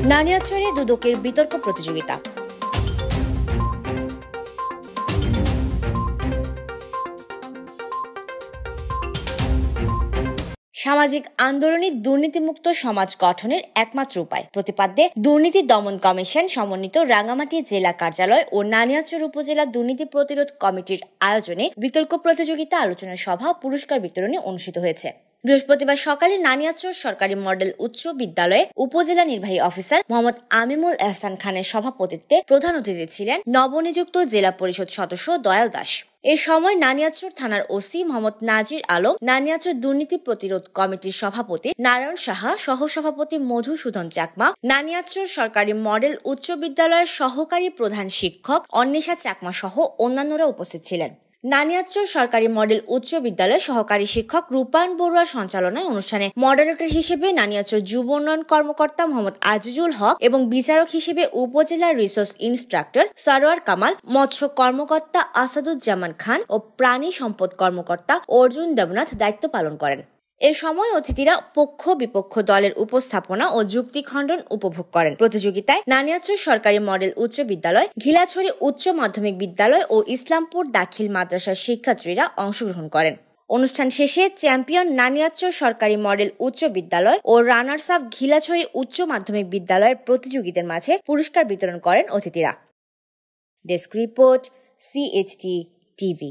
নানিয়াচরে দুদকের বিতর্ক প্রতিযোগিতা। সামাজিক আন্দোলনে দুর্নীতিমুক্ত সমাজ গঠনের একমাত্র উপায় প্রতিপাদ্যে দুর্নীতি দমন কমিশন সমন্বিত রাঙ্গামাটি জেলা কার্যালয় ও নানিয়াচর উপজেলা দুর্নীতি প্রতিরোধ কমিটির আয়োজনে বিতর্ক প্রতিযোগিতা, আলোচনা সভা, পুরস্কার বিতরণী অনুষ্ঠিত হয়েছে। বৃহস্পতিবার সকালে নানিয়াচর সরকারি মডেল উচ্চ বিদ্যালয়ে উপজেলা নির্বাহী অফিসার মোহাম্মদ আমিমুল এহসান খানের সভাপতিত্বে প্রধান অতিথি ছিলেন নবনিযুক্ত জেলা পরিষদ সদস্য দয়াল দাস। এ সময় নানিয়াচর থানার ওসি মোহাম্মদ নাজির আলম, নানিয়াচর দুর্নীতি প্রতিরোধ কমিটির সভাপতি নারায়ণ সাহা, সহসভাপতি মধুসূদন চাকমা, নানিয়াচর সরকারি মডেল উচ্চ বিদ্যালয়ের সহকারী প্রধান শিক্ষক অন্বেষা চাকমা সহ অন্যান্যরা উপস্থিত ছিলেন। নানিয়াচর সরকারি মডেল উচ্চ বিদ্যালয়ের সহকারী শিক্ষক রূপায়ণ বড়ুয়ার সঞ্চালনায় অনুষ্ঠানে মডারেটর হিসেবে নানিয়াচর যুব উন্নয়ন কর্মকর্তা মোহাম্মদ আজিজুল হক এবং বিচারক হিসেবে উপজেলা রিসোর্স ইন্সট্রাক্টর সরোয়ার কামাল, মৎস্য কর্মকর্তা আসাদুজ্জামান খান ও প্রাণী সম্পদ কর্মকর্তা অর্জুন দেবনাথ দায়িত্ব পালন করেন। এ সময় অতিথিরা পক্ষ বিপক্ষ দলের উপস্থাপনা ও যুক্তি খণ্ডন উপভোগ করেন। প্রতিযোগিতায় নানিয়াচর সরকারি মডেল উচ্চ বিদ্যালয়, ঘিলাছড়ি উচ্চ মাধ্যমিক বিদ্যালয় ও ইসলামপুর দাখিল মাদ্রাসার শিক্ষার্থীরা অংশগ্রহণ করেন। অনুষ্ঠান শেষে চ্যাম্পিয়ন নানিয়াচর সরকারি মডেল উচ্চ বিদ্যালয় ও রানার্স আপ ঘিলাছড়ি উচ্চ মাধ্যমিক বিদ্যালয়ের প্রতিযোগীদের মাঝে পুরস্কার বিতরণ করেন অতিথিরা। Desk report, CHT TV।